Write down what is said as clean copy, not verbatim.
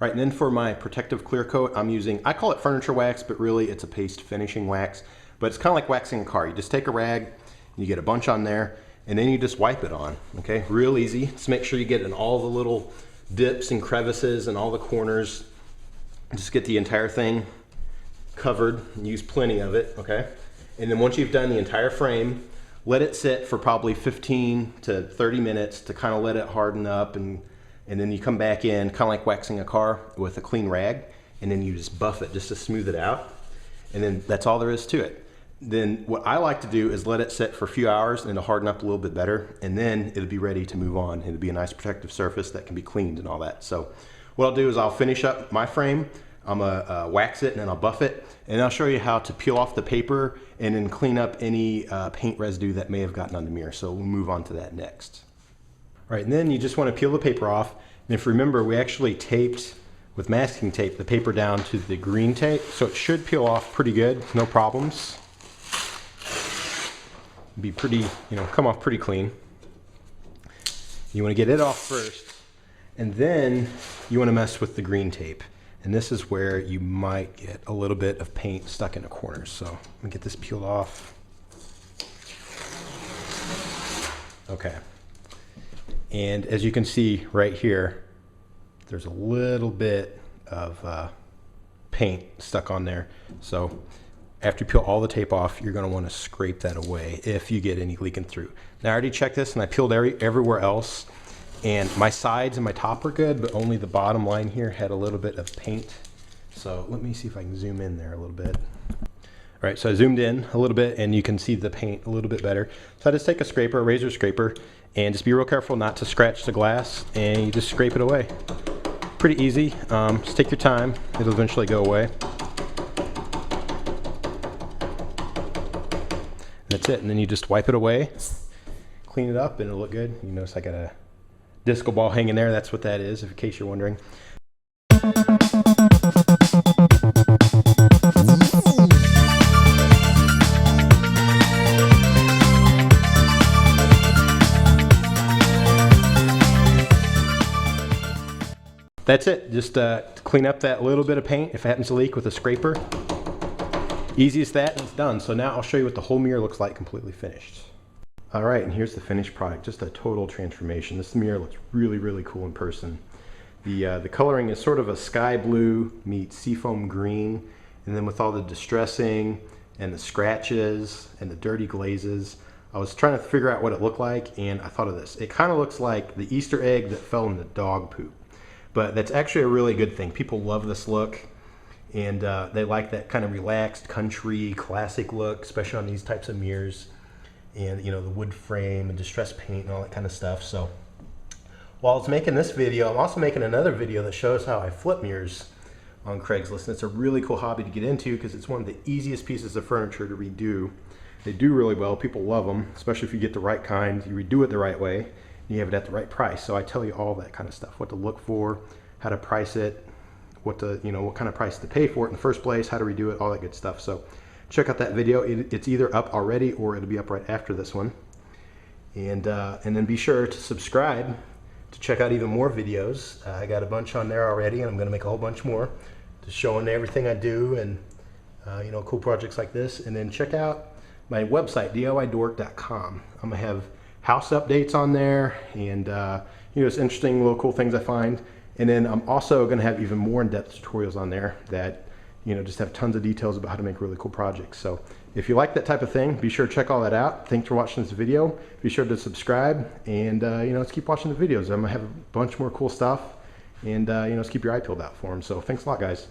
All right, and then for my protective clear coat, I'm using, I call it furniture wax, but really it's a paste finishing wax. But it's kind of like waxing a car. You just take a rag, and you get a bunch on there, and then you just wipe it on, okay? Real easy. Just make sure you get in all the little dips and crevices and all the corners. Just get the entire thing covered and use plenty of it, okay? And then once you've done the entire frame, let it sit for probably 15 to 30 minutes to kind of let it harden up, and then you come back in, kind of like waxing a car, with a clean rag, and then you just buff it just to smooth it out. And then that's all there is to it. Then what I like to do is let it sit for a few hours and it'll harden up a little bit better, and then it'll be ready to move on. It'll be a nice protective surface that can be cleaned and all that. So what I'll do is I'll finish up my frame, I'm gonna wax it and then I'll buff it, and I'll show you how to peel off the paper and then clean up any paint residue that may have gotten on the mirror. So we'll move on to that next. All right, and then you just want to peel the paper off. And if you remember, we actually taped with masking tape the paper down to the green tape, so it should peel off pretty good, no problems. Be pretty, come off pretty clean. You want to get it off first, and then you want to mess with the green tape. And this is where you might get a little bit of paint stuck in a corner. So I'm gonna get this peeled off. Okay. And as you can see right here, there's a little bit of paint stuck on there. So after you peel all the tape off, you're gonna wanna scrape that away if you get any leaking through. Now I already checked this and I peeled everywhere else, and my sides and my top were good, but only the bottom line here had a little bit of paint. So let me see if I can zoom in there a little bit. All right, so I zoomed in a little bit and you can see the paint a little bit better. So I just take a scraper, a razor scraper, and just be real careful not to scratch the glass, and you just scrape it away. Pretty easy, just take your time, it'll eventually go away. That's it, and then you just wipe it away, clean it up, and it'll look good. You notice I got a disco ball hanging there, that's what that is, in case you're wondering. That's it, just clean up that little bit of paint if it happens to leak with a scraper. Easy as that, and it's done. So now I'll show you what the whole mirror looks like completely finished. All right, and here's the finished product, just a total transformation. This mirror looks really, really cool in person. The coloring is sort of a sky blue meets seafoam green, and then with all the distressing and the scratches and the dirty glazes, I was trying to figure out what it looked like, and I thought of this. It kind of looks like the Easter egg that fell in the dog poop. But that's actually a really good thing. People love this look, and they like that kind of relaxed country classic look, especially on these types of mirrors, and the wood frame and distressed paint and all that kind of stuff. So while I was making this video, I'm also making another video that shows how I flip mirrors on Craigslist. And it's a really cool hobby to get into because it's one of the easiest pieces of furniture to redo. They do really well, people love them, especially if you get the right kind, you redo it the right way, you have it at the right price. So I tell you all that kind of stuff, what to look for, how to price it, what kind of price to pay for it in the first place, how to redo it, all that good stuff. So check out that video. It's either up already or it'll be up right after this one. And then be sure to subscribe to check out even more videos. I got a bunch on there already, and I'm gonna make a whole bunch more, just showing everything I do and cool projects like this. And then check out my website, DIYdork.com. I'm gonna have house updates on there, and it's interesting little cool things I find. And then I'm also going to have even more in-depth tutorials on there that just have tons of details about how to make really cool projects. So if you like that type of thing, be sure to check all that out. Thanks for watching this video. Be sure to subscribe, and let's keep watching the videos. I'm gonna have a bunch more cool stuff, and let's keep your eye peeled out for them. So thanks a lot, guys.